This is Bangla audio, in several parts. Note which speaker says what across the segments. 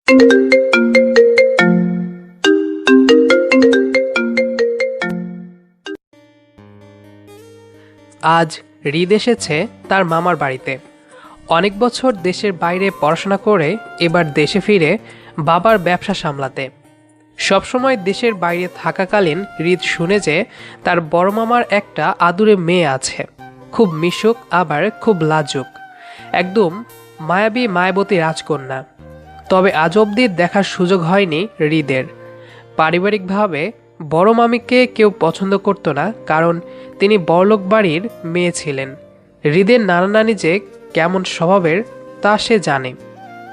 Speaker 1: আজ হৃদ এসেছে তার মামার বাড়িতে। অনেক বছর দেশের বাইরে পড়াশোনা করে এবার দেশে ফিরে বাবার ব্যবসা সামলাতে। সবসময় দেশের বাইরে থাকাকালীন হৃদ শুনে যে তার বড় মামার একটা আদুরে মেয়ে আছে, খুব মিশুক আবার খুব লাজুক, একদম মায়াবী মায়াবতী রাজকন্যা। তবে আজ অবধি দেখার সুযোগ হয়নি হৃদের। পারিবারিকভাবে বড় মামিকে কেউ পছন্দ করতো না, কারণ তিনি বড়লোক বাড়ির মেয়ে ছিলেন। হৃদের নানা নানি যে কেমন স্বভাবের তা সে জানে।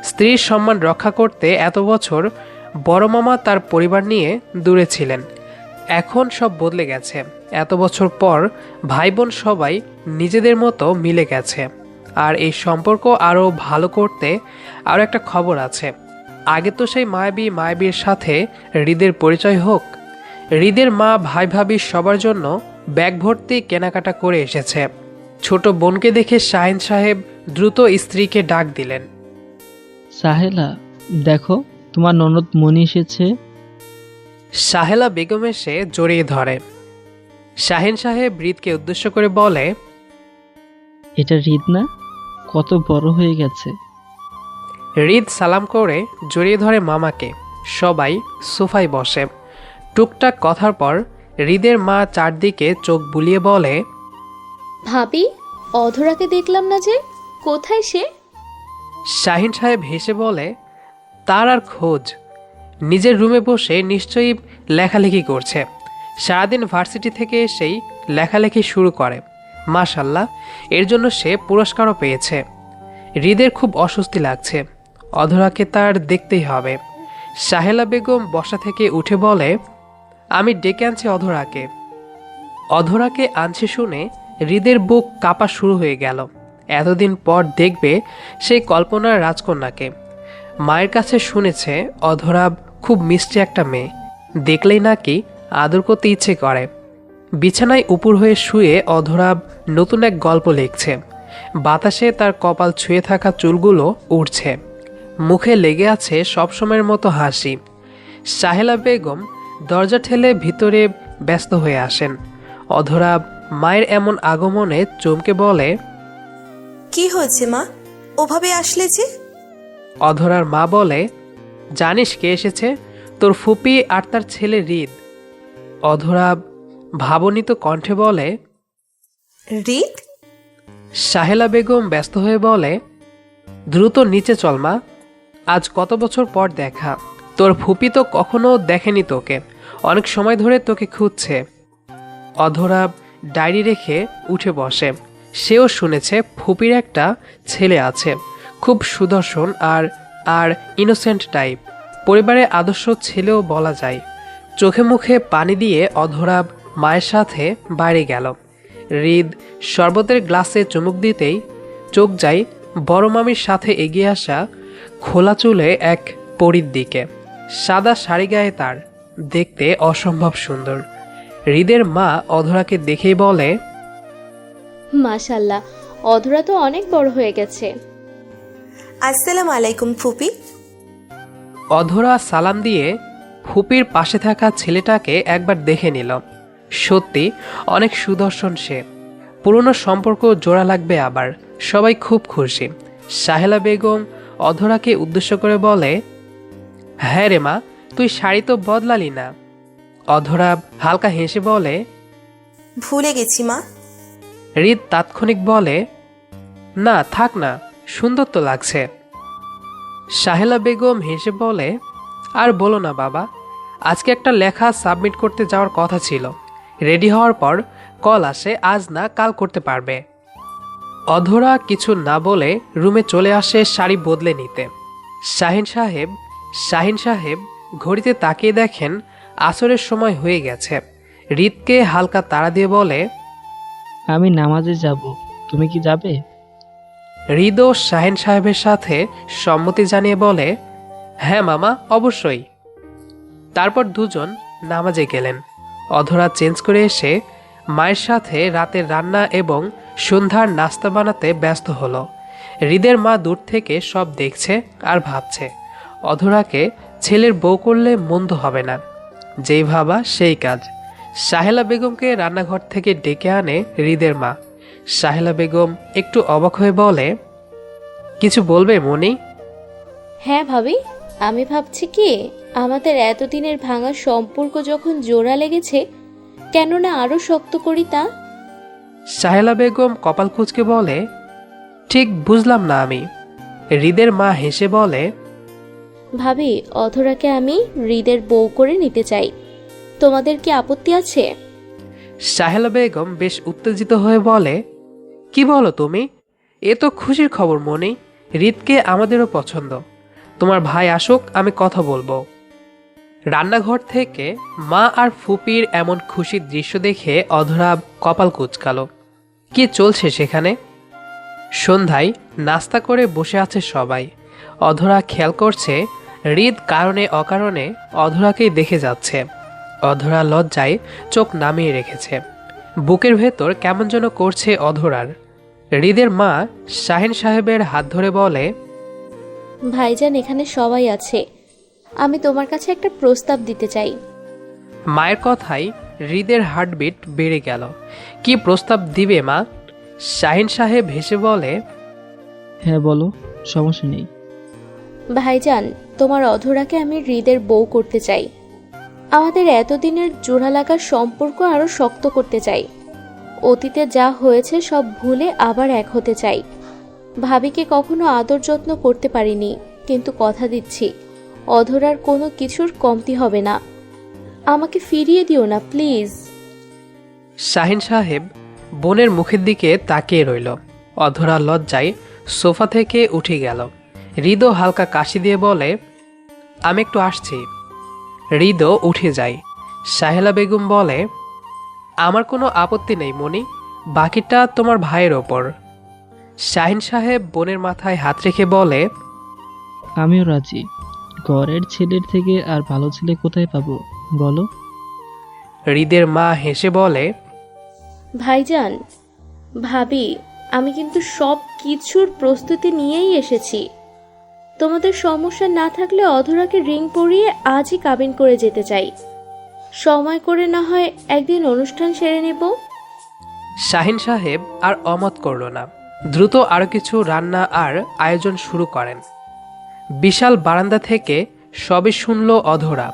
Speaker 1: স্ত্রীর সম্মান রক্ষা করতে এত বছর বড় মামা তার পরিবার নিয়ে দূরে ছিলেন। এখন সব বদলে গেছে। এত বছর পর ভাই বোন সবাই নিজেদের মতো মিলে গেছে। আর এই সম্পর্ক আরও ভালো করতে আরও একটা খবর আছে। আগে তো সেই মায়াবীর সাথে হৃদের পরিচয় হোক। হৃদের মা ভাই ভাবি সবার জন্য ব্যাগ ভর্তি কেনাকাটা করে এসেছে। ছোট বোনকে দেখে শাহিন সাহেব দ্রুত স্ত্রীকে ডাক দিলেন।
Speaker 2: সাহেলা, দেখো তোমার ননদ মনি এসেছে।
Speaker 1: সাহেলা বেগম এসে জড়িয়ে ধরে। শাহিন সাহেব হৃদকে উদ্দেশ্য করে বলে,
Speaker 2: এটা হৃদ না? কত বড় হয়ে গেছে।
Speaker 1: হৃদ সালাম করে জড়িয়ে ধরে মামাকে। সবাই সোফায় বসে। টুকটাক কথার পর হৃদের মা চারদিকে চোখ বুলিয়ে বলে,
Speaker 3: ভাবি, অধরাকে দেখলাম না যে, কোথায় সে?
Speaker 1: শাহিন সাহেব হেসে বলে, তার আর খোঁজ। নিজের রুমে বসে নিশ্চয়ই লেখালেখি করছে। সারাদিন ভার্সিটি থেকে এসেই লেখালেখি শুরু করে। মাশাল্লাহ, এর জন্য সে পুরস্কারও পেয়েছে। হৃদের খুব অস্বস্তি লাগছে। অধরাকে তার দেখতেই হবে। সাহেলা বেগম বসা থেকে উঠে বলে, আমি ডেকে আনছি অধরাকে। অধরাকে আনছে শুনে হৃদের বুক কাঁপা শুরু হয়ে গেল। এতদিন পর দেখবে সেই কল্পনার রাজকন্যাকে। মায়ের কাছে শুনেছে অধরা খুব মিষ্টি একটা মেয়ে, দেখলেই নাকি আদর করতে ইচ্ছে করে। বিছানায় উপুর হয়ে শুয়ে অধরা নতুন এক গল্প লিখছে। বাতাসে তার কপাল ছুঁয়ে থাকা চুলগুলো উড়ছে। মুখে লেগে আছে সবসময়ের মতো হাসি। সাহেলা বেগম দরজা ঠেলে ভিতরে ব্যস্ত হয়ে আসেন। অধরা মায়ের এমন আগমনে চমকে বলে,
Speaker 4: কি হয়েছে মা, ওভাবে আসলে যে?
Speaker 1: অধরার মা বলে, জানিস কে এসেছে? তোর ফুপি আর তার ছেলে হৃদ। অধরা ভাবনিত কণ্ঠে বলে,
Speaker 4: হৃদ?
Speaker 1: সাহেলা বেগম ব্যস্ত হয়ে বলে, দ্রুত নিচে চল মা, আজ কত বছর পর দেখা। তোর ফুপি তো কখনো দেখেনি তোকে, অনেক সময় ধরে তোকে খুঁজছে। অধরা ডায়েরি রেখে উঠে বসে। সেও শুনেছে ফুপির একটা ছেলে আছে, খুব সুদর্শন আর আর ইনোসেন্ট টাইপ। পরিবারের আদর্শ ছেলেও বলা যায়। চোখে মুখে পানি দিয়ে অধরা মায়ের সাথে বাইরে গেল। হৃদ শরবতের গ্লাসে চুমুক দিতেই চোখ যায় বড় মামির সাথে এগিয়ে আসা খোলা চুলে এক পরীর দিকে। সাদা শাড়ি গায়ে তার, দেখতে অসম্ভব সুন্দর। হৃদের মা অধরাকে দেখেই বলে,
Speaker 3: মাশাল্লাহ, অধরা তো অনেক বড় হয়ে গেছে।
Speaker 4: আসসালামু আলাইকুম ফুপি।
Speaker 1: অধরা সালাম দিয়ে ফুপির পাশে থাকা ছেলেটাকে একবার দেখে নিল। সত্যি অনেক সুদর্শন সে। পুরনো সম্পর্ক জোড়া লাগবে আবার। সবাই খুব খুশি। সাহেলা বেগম অধরাকে উদ্দেশ্য করে বলে, হ্যাঁ রে মা, তুই শাড়ি তো বদলালি না। অধরা হালকা হেসে বলে,
Speaker 4: ভুলে গেছি মা।
Speaker 1: হৃদ তাৎক্ষণিক বলে, না থাক না, সুন্দর তো লাগছে। সাহেলা বেগম হেসে বলে, আর বলো না বাবা, আজকে একটা লেখা সাবমিট করতে যাওয়ার কথা ছিল। রেডি হওয়ার পর কল আসে, আজ না কাল করতে পারবে। অধরা কিছু না বলে রুমে চলে আসে শাড়ি বদলে নিতে। শাহিন সাহেব ঘড়িতে তাকিয়ে দেখেন আসরের সময় হয়ে গেছে। হৃদকে হালকা তাড়া দিয়ে বলে,
Speaker 2: আমি নামাজে যাব, তুমি কি যাবে?
Speaker 1: হৃদ ও শাহিন সাহেবের সাথে সম্মতি জানিয়ে বলে, হ্যাঁ মামা, অবশ্যই। তারপর দুজন নামাজে গেলেন। অধরা চেঞ্জ করে এসে মায়ের সাথে রাতের রান্না এবং সন্ধ্যার নাস্তা বানাতে ব্যস্ত হলো। হৃদের মা দূর থেকে সব দেখছে আর ভাবছে অধরাকে ছেলের বউ করলে মন্দ হবে না। যেই ভাবা সেই কাজ। সাহেলা বেগমকে রান্নাঘর থেকে ডেকে আনে হৃদের মা। সাহেলা বেগম একটু অবাক হয়ে বলে, কিছু বলবে মনি?
Speaker 3: হ্যাঁ ভাবি, আমি ভাবছি কি আমাদের এতদিনের ভাঙা সম্পর্ক যখন জোড়া লেগেছে, কেন না আরো শক্ত করি তা।
Speaker 1: সাহেলা বেগম কপাল কুঁচকে বলে, ঠিক বুঝলাম না আমি। হৃদের মা হেসে বলে,
Speaker 3: ভাবি, অধরাকে আমি হৃদের বউ করে নিতে চাই, তোমাদের কি আপত্তি আছে?
Speaker 1: সাহেলা বেগম বেশ উত্তেজিত হয়ে বলে, কি বলো তুমি? এ তো খুশির খবর মনি। হৃদকে আমাদেরও পছন্দ। তোমার ভাই আসুক, আমি কথা বলবো। রান্নাঘর থেকে মা আর ফুপির এমন খুশির দৃশ্য দেখে অধরা কপাল কুঁচকালো। কি চলছে সেখানে? সন্ধ্যায় নাস্তা করে বসে আছে সবাই। অধরা খেয়াল করছে হৃদ কারণে অকারণে অধরাকেই দেখে যাচ্ছে। অধরা লজ্জায় চোখ নামিয়ে রেখেছে। বুকের ভেতর কেমন যেন করছে অধরার। হৃদের মা শাহিন সাহেবের হাত ধরে বলে,
Speaker 3: ভাইজান, এখানে সবাই আছে, আমি তোমার কাছে একটা প্রস্তাব দিতে চাই।
Speaker 1: মায়ের কথায় হৃদের হার্টবিট বেড়ে গেল। কি প্রস্তাব দিবে মা? শাহিন সাহেব হেসে বলে,
Speaker 2: হ্যাঁ বলো, সমস্যা নেই।
Speaker 3: ভাইজান, তোমার অধরাকে আমি হৃদের বউ করতে চাই। আমাদের এতদিনের জোড়া লাগার সম্পর্ক আরো শক্ত করতে চাই। অতীতে যা হয়েছে সব ভুলে আবার এক হতে চাই। ভাবিকে কখনো আদর যত্ন করতে পারিনি, কিন্তু কথা দিচ্ছি অধরার কোনো কিছুর কমতি হবে না। আমাকে ফিরিয়ে দিও না প্লিজ।
Speaker 1: শাহিন সাহেব বোনের মুখের দিকে তাকিয়ে রইল। অধরা লজ্জায় সোফা থেকে উঠে গেল। হৃদও হালকা কাশি দিয়ে বলে, আমি একটু আসছি। হৃদও উঠে যায়। সাহেলা বেগম বলে, আমার কোনো আপত্তি নেই মনি, বাকিটা তোমার ভাইয়ের ওপর। শাহিন সাহেব বোনের মাথায় হাত রেখে বলে,
Speaker 2: আমিও রাজি। ঘরের ছেলের থেকে আর ভালো ছেলে কোথায় পাবো বলো?
Speaker 1: হৃদের মা হেসে বলে,
Speaker 3: ভাইজান, ভাবি, আমি কিন্তু সব কিছুর প্রস্তুতি নিয়েই এসেছি। তোমাদের সমস্যা না থাকলে অধরাকে রিং পরিয়ে আজই কাবিন করে যেতে চাই। সময় করে না হয় একদিন অনুষ্ঠান সেরে নেব।
Speaker 1: শাহিন সাহেব আর অমত করল না। দ্রুত আরো কিছু রান্না আর আয়োজন শুরু করেন। বিশাল বারান্দা থেকে সবে শুনল অধরা।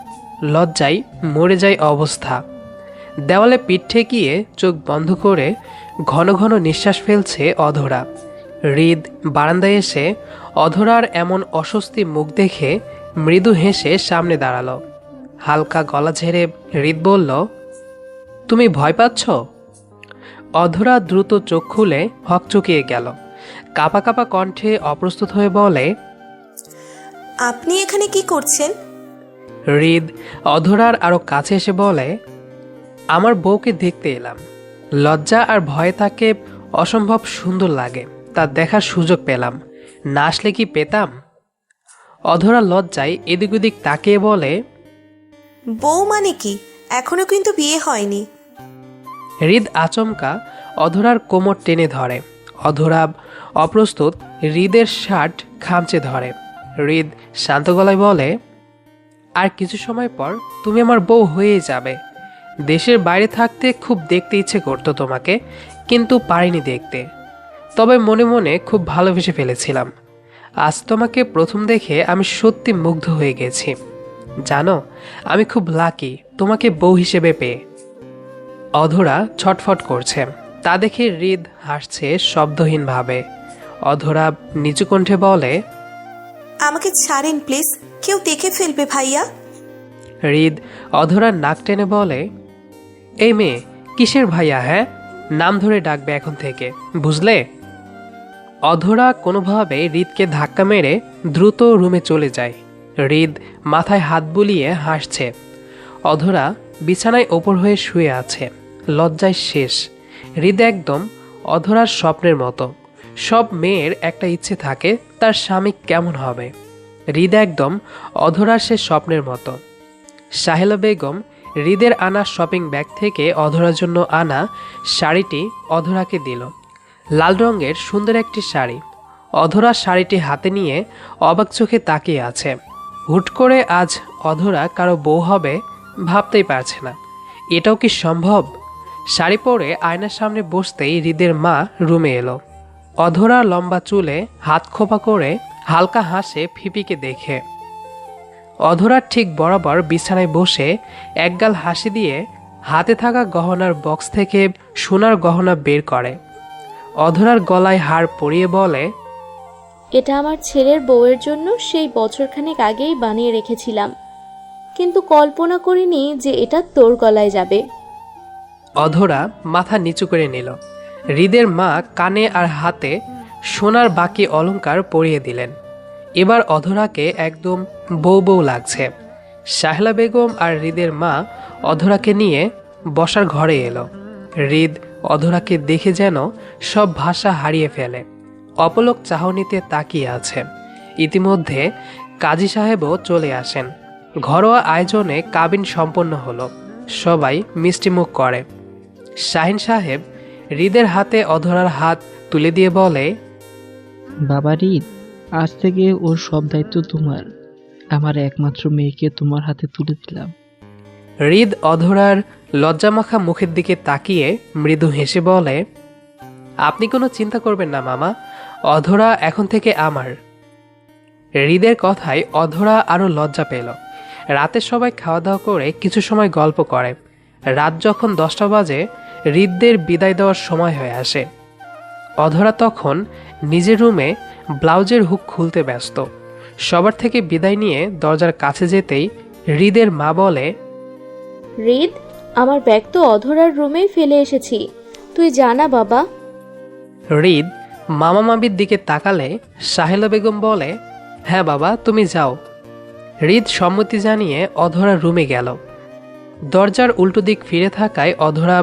Speaker 1: লজ্জায় মরে যায় অবস্থা। দেওয়ালে পিঠ ঠেকিয়ে চোখ বন্ধ করে ঘন ঘন নিঃশ্বাস ফেলছে অধরা। হৃদ বারান্দায় এসে অধরার এমন অস্বস্তি মুখ দেখে মৃদু হেসে সামনে দাঁড়ালো। হালকা গলা ঝেড়ে হৃদ বলল, তুমি ভয় পাচ্ছ? অধরা দ্রুত চোখ খুলে হকচকিয়ে গেল। কাঁপা কাঁপা কণ্ঠে অপ্রস্তুত হয়ে বলে,
Speaker 4: আপনি এখানে কি করছেন?
Speaker 1: হৃদ অধরার আরো কাছে এসে বলে, আমার বউকে দেখতে এলাম। লজ্জা আর ভয়ে তাকে অসম্ভব সুন্দর লাগে, তা দেখার সুযোগ পেলাম। না আসলে কি পেতাম? অধরা লজ্জায় এদিক ওদিক তাকিয়ে বলে,
Speaker 4: বউ মানে কি? এখনো কিন্তু বিয়ে হয়নি।
Speaker 1: হৃদ আচমকা অধরার কোমর টেনে ধরে। অধরা অপ্রস্তুত হৃদের শার্ট খামচে ধরে। হৃদ শান্ত গলায় বলে, আর কিছু সময় পর তুমি আমার বউ হয়েই যাবে। দেশের বাইরে থাকতে খুব দেখতে ইচ্ছে করতো তোমাকে, কিন্তু পারিনি দেখতে। তবে মনে মনে খুব ভালোবেসে ফেলেছিলাম। আজ তোমাকে প্রথম দেখে আমি সত্যি মুগ্ধ হয়ে গেছি। জানো, আমি খুব লাকি তোমাকে বউ হিসেবে পেয়ে। অধরা ছটফট করছে, তা দেখে হৃদ হাসছে শব্দহীনভাবে। অধরা নিচু কণ্ঠে বলে,
Speaker 4: আমাকে ছাড়েন প্লিজ, কেউ দেখে ফেলবে ভাইয়া।
Speaker 1: হৃদ অধরার নাক টেনে বলে, এই মেয়ে কিসের ভাইয়া? হ্যাঁ, নাম ধরে ডাকবে এখন থেকে, বুঝলে? অধরা কোনোভাবে হৃদকে ধাক্কা মেরে দ্রুত রুমে চলে যায়। হৃদ মাথায় হাত বুলিয়ে হাসছে। অধরা বিছানায় ওপর হয়ে শুয়ে আছে, লজ্জায় শেষ। হৃদ একদম অধরার স্বপ্নের মতো। সব মেয়ের একটা ইচ্ছে থাকে তার স্বামী কেমন হবে। হৃদ একদম অধরার সে স্বপ্নের মতো। সাহেলা বেগম হৃদের আনা শপিং ব্যাগ থেকে অধরার জন্য আনা শাড়িটি অধরাকে দিল। লাল রঙের সুন্দর একটি শাড়ি। অধরা শাড়িটি হাতে নিয়ে অবাক চোখে তাকিয়ে আছে। হুট করে আজ অধরা কারো বউ হবে ভাবতেই পারছে না। এটাও কি সম্ভব? শাড়ি পরে আয়নার সামনে বসতেই হৃদের মা রুমে এলো। অধরা লম্বা চুলে হাত খোপা করে হালকা হাসে ফিপিকে দেখে। অধরার ঠিক বরাবর বিছানায় বসে একগাল হাসি দিয়ে হাতে থাকা গহনার বক্স থেকে সোনার গহনা বের করে। অধরার গলায় হার পরিয়ে বলে,
Speaker 3: এটা আমার ছেলের বউয়ের জন্য সেই বছরখানেক আগেই বানিয়ে রেখেছিলাম, কিন্তু কল্পনা করিনি যে এটা তোর গলায় যাবে।
Speaker 1: অধরা মাথা নিচু করে নিল। হৃদের মা কানে আর হাতে সোনার বাকি অলংকার পরিয়ে দিলেন। এবার অধরাকে একদম বউ বউ লাগছে। শাহলা বেগম আর হৃদের মা অধরাকে নিয়ে বসার ঘরে এলো। হৃদ অধরাকে দেখে যেন সব ভাষা হারিয়ে ফেলে। অপলক চাহনিতে তাকিয়ে আছে। ইতিমধ্যে কাজী সাহেবও চলে আসেন। ঘরোয়া আয়োজনে কাবিন সম্পন্ন হলো। সবাই মিষ্টিমুখ করে। শাহিন সাহেব হৃদের হাতে অধরার হাত তুলে দিয়ে বলে,
Speaker 2: বাবা রিদ, আজ থেকে ওর সব দায়িত্ব তোমার। আমার একমাত্র মেয়েকে তোমার হাতে তুলে দিলাম।
Speaker 1: হৃদ অধরার লজ্জামাখা মুখের দিকে তাকিয়ে মৃদু হেসে বলে, আপনি কোনো চিন্তা করবেন না মামা, অধরা এখন থেকে আমার। হৃদের কথায় অধরা আরো লজ্জা পেল। রাতে সবাই খাওয়া দাওয়া করে কিছু সময় গল্প করে। রাত যখন 10টা বাজে হৃদদের বিদায় দেওয়ার সময় হয়ে আসে। অধরা তখন নিজের রুমে ব্লাউজের হুক খুলতে ব্যস্ত। সবার থেকে বিদায় নিয়ে দরজার কাছে যেতেই হৃদের মা বলে,
Speaker 3: হৃদ, আমার ব্যাগ তো অধরার রুমেই ফেলে এসেছি, তুই জানা বাবা।
Speaker 1: হৃদ মামা মাবির দিকে তাকালে সাহেলা বেগম বলে, হ্যাঁ বাবা, তুমি যাও। হৃদ সম্মতি জানিয়ে অধরা রুমে গেল। দরজার উল্টো দিক ফিরে থাকায় অধরা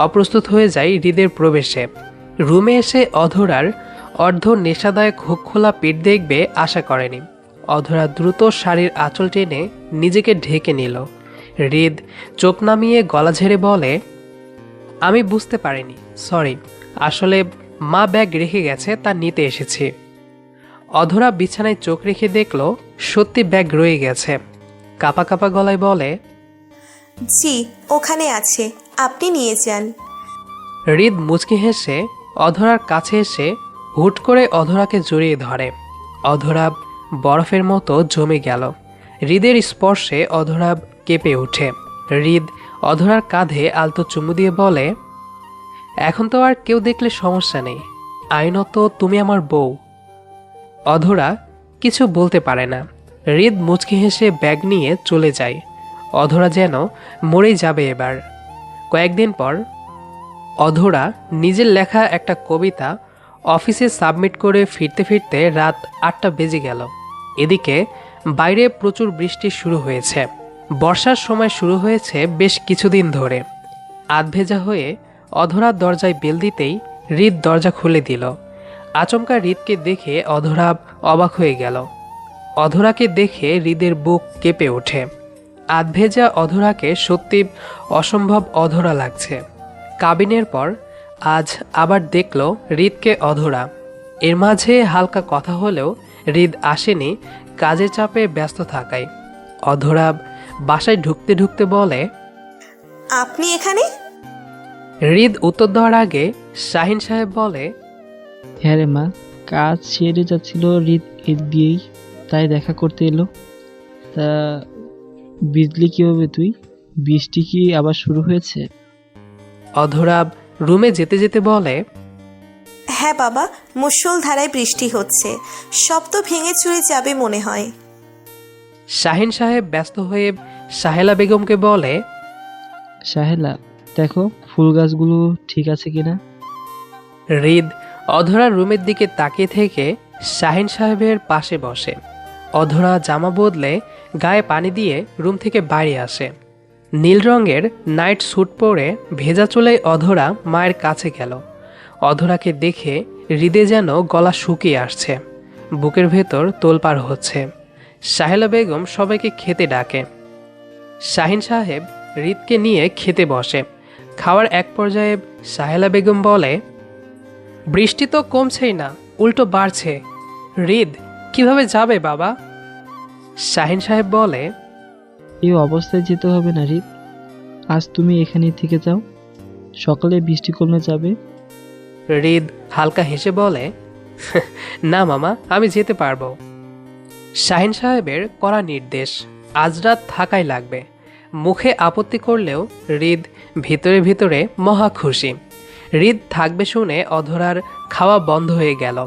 Speaker 1: অপ্রস্তুত হয়ে যায় হৃদের প্রবেশে। রুমে এসে অধরার অর্ধ নেশাদায়ক হুক খোলা পেট দেখবে আশা করেনি। অধরা দ্রুত শাড়ির আঁচল টেনে নিজেকে ঢেকে নিল। হৃদ চোখ নামিয়ে গলা ঝেড়ে বলে, আমি বুঝতে পারিনি, সরি, আসলে মা ব্যাগ রেখে গেছে, তা নিতে এসেছি। অধরা বিছানায় চোখ রেখে দেখল সত্যি ব্যাগ রয়ে গেছে। কাপা কাপা গলায় বলে,
Speaker 4: জি, ওখানে আছে, আপনি নিয়ে যান।
Speaker 1: হৃদ মুচকি হেসে অধরার কাছে এসে হুট করে অধরাকে জড়িয়ে ধরে। অধরা বরফের মতো জমে গেল। হৃদের স্পর্শে অধরা কেঁপে ওঠে। হৃদ অধরার কাঁধে আলতো চুমু দিয়ে বলে, এখন তো আর কেউ দেখলে সমস্যা নেই, আইনত তুমি আমার বউ। অধরা কিছু বলতে পারে না। হৃদ মুচকি হেসে ব্যাগ নিয়ে চলে যায়। অধরা যেন মরেই যাবে এবার। কয়েকদিন পর অধরা নিজের লেখা একটা কবিতা অফিসে সাবমিট করে ফিরতে ফিরতে রাত 8টা বেজে গেল। এদিকে বাইরে প্রচুর বৃষ্টি শুরু হয়েছে। বর্ষার সময় শুরু হয়েছে বেশ কিছুদিন ধরে। আধভেজা হয়ে অধরার দরজায় বেল দিতেই হৃদ দরজা খুলে দিল। আচমকা হৃদকে দেখে অধরা অবাক হয়ে গেল। অধরাকে দেখে হৃদের বুক কেঁপে ওঠে। আধভেজা অধরাকে সত্যি অসম্ভব অধরা লাগছে। কাবিনের পর আজ আবার দেখল হৃদকে অধরা। এর মাঝে হালকা কথা হলেও হৃদ আসেনি কাজের চাপে ব্যস্ত থাকায়। অধরা বাসায় ঢুকতে ঢুকতে বলে,
Speaker 4: আপনি এখানে?
Speaker 1: হৃদ উত্তর দেওয়ার আগে শাহিন সাহেব বলে,
Speaker 2: হ্যাঁ রে মা, কাজ সেরে যাচ্ছিল রিদ এর দিয়েই, তাই দেখা করতে এলো। তা বিজলি কিভাবে তুই? বৃষ্টি কি আবার শুরু হয়েছে?
Speaker 1: অধরা রুমে যেতে যেতে বলে,
Speaker 4: হ্যাঁ বাবা, মুষলধারায় বৃষ্টি হচ্ছে, সব তো ভেঙে চুরে যাবে মনে হয়।
Speaker 1: শাহিন সাহেব ব্যস্ত হয়ে সাহেলা বেগমকে বলে,
Speaker 2: সাহেলা, দেখো ফুল গাছগুলো ঠিক আছে কিনা।
Speaker 1: হৃদ অধরার রুমের দিকে তাকিয়ে থেকে শাহিন সাহেবের পাশে বসে। অধরা জামা বদলে গায়ে পানি দিয়ে রুম থেকে বাইরে আসে। নীল রঙের নাইট স্যুট পরে ভেজা চুলে অধরা মায়ের কাছে গেল। অধরাকে দেখে হৃদে যেন গলা শুকিয়ে আসছে, বুকের ভেতর তোলপাড় হচ্ছে। সাহেলা বেগম সবাইকে খেতে ডাকে। শাহিন সাহেব হৃদকে নিয়ে খেতে বসে। খাওয়ার এক পর্যায়ে সাহেলা বেগম বলে, বৃষ্টি তো কমছেই না, উল্টো বাড়ছে। হৃদ কিভাবে যাবে বাবা? শাহিন সাহেব বলে,
Speaker 2: এই অবস্থায় যেতে হবে না রিত, আজ তুমি এখানে থেকে যাও, সকালে বৃষ্টি কমে যাবে।
Speaker 1: হৃদ হালকা হেসে বলে, না মামা, আমি যেতে পারবো। শাহিন সাহেবের কড়া নির্দেশ, আজ রাত থাকাই লাগবে। মুখে আপত্তি করলেও হৃদ ভিতরে ভিতরে মহা খুশি। হৃদ থাকবে শুনে অধরার খাওয়া বন্ধ হয়ে গেল।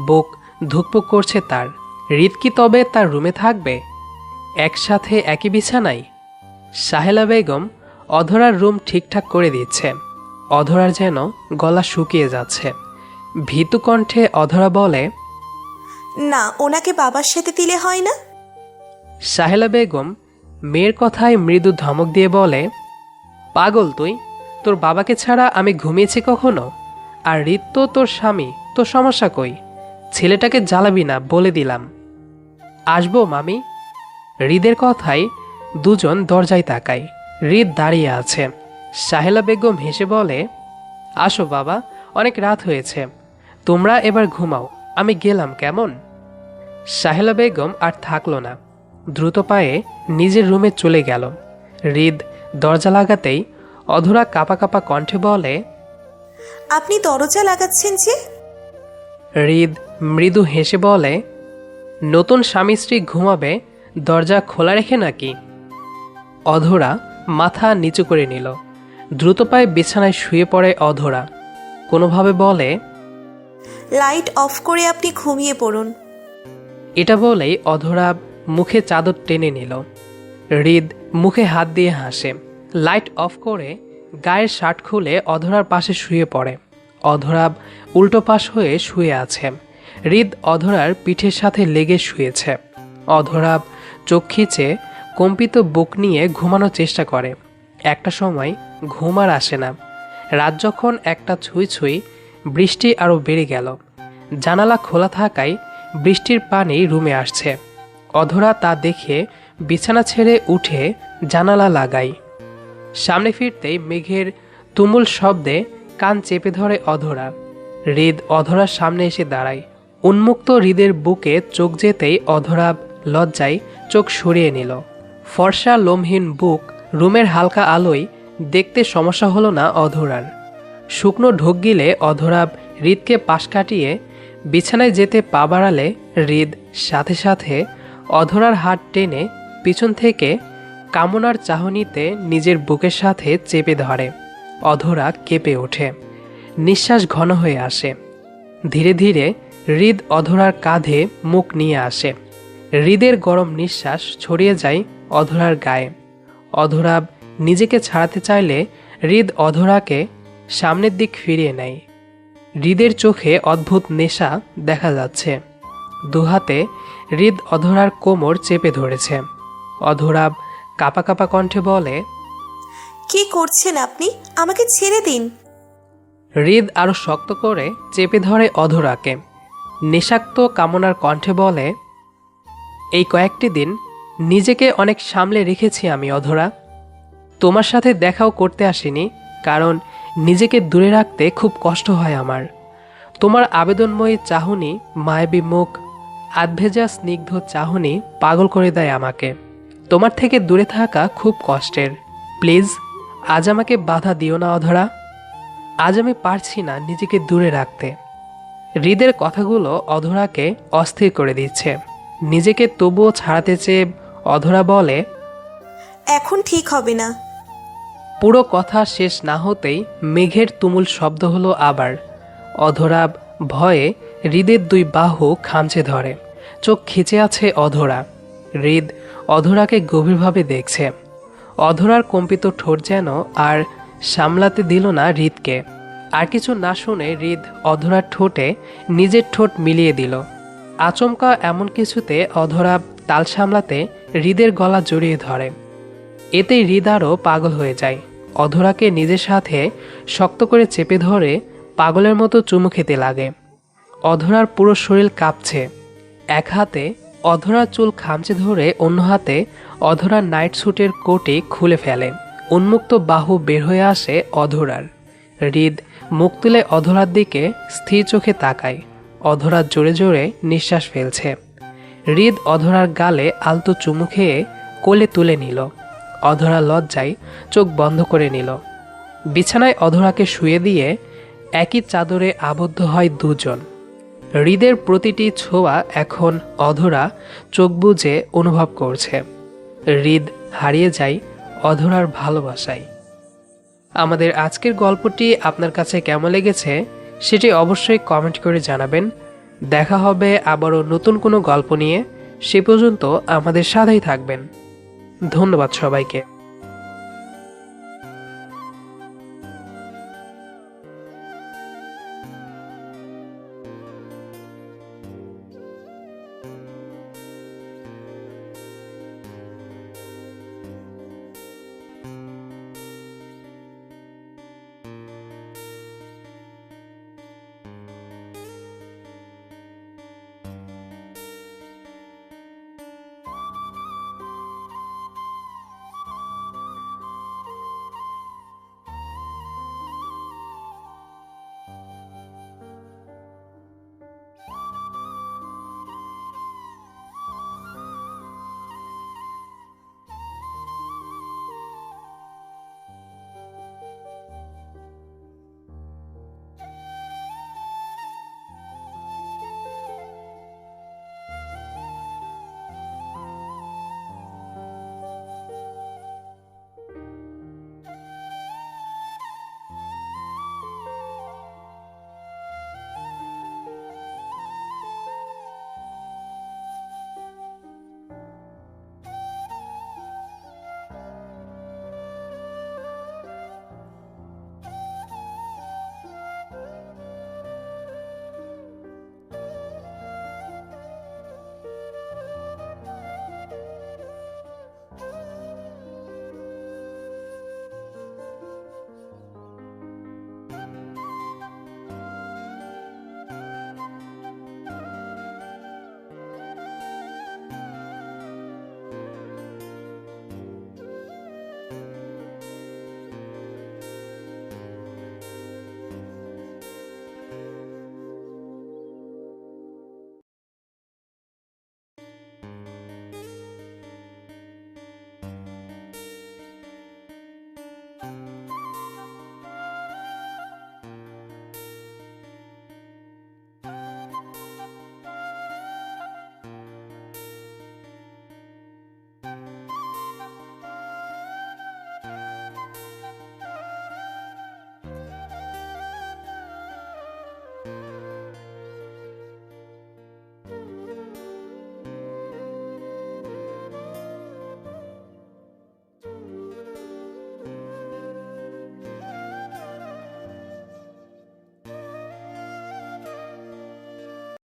Speaker 1: বুক ধুকপুক করছে তার। হৃদ কি তবে তার রুমে থাকবে, একসাথে একই বিছানায়? সাহেলা বেগম অধরার রুম ঠিকঠাক করে দিচ্ছে। অধরার যেন গলা শুকিয়ে যাচ্ছে। ভীতু কণ্ঠে অধরা বলে,
Speaker 4: না, ওনাকে বাবার সাথে দিলে হয় না?
Speaker 1: সাহেলা বেগম মেয়ের কথায় মৃদু ধমক দিয়ে বলে, পাগল তুই? তোর বাবাকে ছাড়া আমি ঘুমিয়েছি কখনো? আর হৃদ তো তোর স্বামী, তোর সমস্যা কই? ছেলেটাকে জ্বালাবি না বলে দিলাম। আসবো মামি। হৃদের কথায় দুজন দরজায় তাকায়। হৃদ দাঁড়িয়ে আছে। সাহেলা বেগম হেসে বলে, আসো বাবা, অনেক রাত হয়েছে, তোমরা এবার ঘুমাও, আমি গেলাম কেমন? সাহেলা বেগম আর থাকলো না, দ্রুত পায়ে নিজের রুমে চলে গেল। হৃদ দরজা লাগাতেই অধরা কাঁপা কাঁপা কণ্ঠে বলে,
Speaker 4: আপনি দরজা লাগাচ্ছেন যে?
Speaker 1: হৃদ মৃদু হেসে বলে, নতুন স্বামী স্ত্রী ঘুমাবে দরজা খোলা রেখে নাকি? অধরা মাথা নিচু করে নিল। দ্রুত পায়ে বিছানায় শুয়ে পড়ে অধরা। কোনোভাবে বলে,
Speaker 4: লাইট অফ করে আপনি ঘুমিয়ে পড়ুন।
Speaker 1: এটা বলেই অধরা মুখে চাদর টেনে নিল। হৃদ মুখে হাত দিয়ে হাসে। লাইট অফ করে গায়ের শার্ট খুলে অধরার পাশে শুয়ে পড়ে। অধরাব উল্টো পাশ হয়ে শুয়ে আছে। হৃদ অধরার পিঠের সাথে লেগে শুয়েছে। অধরাব চোখ খিচে কম্পিত বুক নিয়ে ঘুমানোর চেষ্টা করে। একটা সময় ঘুম আর আসে না। রাত যখন একটা ছুঁই ছুঁই, বৃষ্টি আরও বেড়ে গেল। জানালা খোলা থাকায় বৃষ্টির পানি রুমে আসছে। অধরা তা দেখে বিছানা ছেড়ে উঠে জানালা লাগায়। সামনে ফিরতেই মেঘের তুমুল শব্দে কান চেপে ধরে অধরা। হৃদ অধরার সামনে এসে দাঁড়ায়। উন্মুক্ত হৃদের বুকে চোখ যেতেই অধরা লজ্জায় চোখ সরিয়ে নিল। ফর্সা লোমহীন বুক, রুমের হালকা আলোয় দেখতে সমস্যা হলো না অধরার। শুকনো ঢোক গিলে অধরা হৃদকে পাশ কাটিয়ে বিছানায় যেতে পা বাড়ালে হৃদ সাথে সাথে অধরার হাত টেনে পিছন থেকে কামনার চাহনিতে নিজের বুকের সাথে চেপে ধরে। অধরা কেঁপে ওঠে, নিঃশ্বাস ঘন হয়ে আসে। ধীরে ধীরে হৃদ অধরার কাঁধে মুখ নিয়ে আসে। হৃদের গরম নিঃশ্বাস ছড়িয়ে যায় অধরার গায়ে। অধরা নিজেকে ছাড়াতে চাইলে হৃদ অধরাকে সামনের দিক ফিরিয়ে নেয়। হৃদের চোখে অদ্ভুত নেশা দেখা যাচ্ছে। দুহাতে হৃদ অধরার কোমর চেপে ধরেছে। অধরা কাঁপা কাঁপা কণ্ঠে বলে,
Speaker 4: কি করছেন আপনি? আমাকে ছেড়ে দিন।
Speaker 1: হৃদ আরো শক্ত করে চেপে ধরে অধরাকে। নেশাক্ত কামনার কণ্ঠে বলে, এই কয়েকটি দিন নিজেকে অনেক সামলে রেখেছি আমি অধরা। তোমার সাথে দেখাও করতে আসিনি, কারণ নিজেকে দূরে রাখতে খুব কষ্ট হয় আমার। তোমার আবেদনময়ী চাহনি, মায়াবী মুখ, আধভেজা স্নিগ্ধ চাহনি পাগল করে দেয় আমাকে। তোমার থেকে দূরে থাকা খুব কষ্টের। প্লিজ আজ আমাকে বাধা দিও না অধরা। আজ আমি পারছি না নিজেকে দূরে রাখতে। হৃদের কথাগুলো অধরাকে অস্থির করে দিচ্ছে। নিজেকে তবুও ছাড়াতে চেয়ে অধরা বলে,
Speaker 4: এখন ঠিক হবে না।
Speaker 1: পুরো কথা শেষ না হতেই মেঘের তুমুল শব্দ হলো আবার। অধরা ভয়ে হৃদের দুই বাহু খামচে ধরে। চোখ খিচে আছে অধরা। হৃদ অধরাকে গভীরভাবে দেখছে। অধরার কম্পিত ঠোঁট যেন আর সামলাতে দিল না হৃদকে। আর কিছু না শুনে হৃদ অধরার ঠোঁটে নিজের ঠোঁট মিলিয়ে দিল। আচমকা এমন কিছুতে অধরা তাল সামলাতে হৃদের গলা জড়িয়ে ধরে। এতেই হৃদ আরও পাগল হয়ে যায়। অধরাকে নিজের সাথে শক্ত করে চেপে ধরে পাগলের মতো চুমু খেতে লাগে। অধরার পুরো শরীর কাঁপছে। এক হাতে অধরার চুল খামচে ধরে অন্য হাতে অধরার নাইট স্যুটের কোটে খুলে ফেলে। উন্মুক্ত বাহু বের হয়ে আসে অধরার। হৃদ মুখ তুলে অধরার দিকে স্থির চোখে তাকায়। অধরা জোরে জোরে নিঃশ্বাস ফেলছে। হৃদ অধরার গালে আলতো চুমু খেয়ে কোলে তুলে নিল। অধরা লজ্জায় চোখ বন্ধ করে নিল। বিছানায় অধরাকে শুয়ে দিয়ে একই চাদরে আবদ্ধ হয় দুজন। হৃদের প্রতিটি ছোঁয়া এখন অধরা চোখ বুজে অনুভব করছে। হৃদ হারিয়ে যায় অধরার ভালোবাসায়। আমাদের আজকের গল্পটি আপনার কাছে কেমন লেগেছে সেটি অবশ্যই কমেন্ট করে জানাবেন। দেখা হবে আবারও নতুন কোনো গল্প নিয়ে। সে পর্যন্ত আমাদের সাথেই থাকবেন। ধন্যবাদ সবাইকে।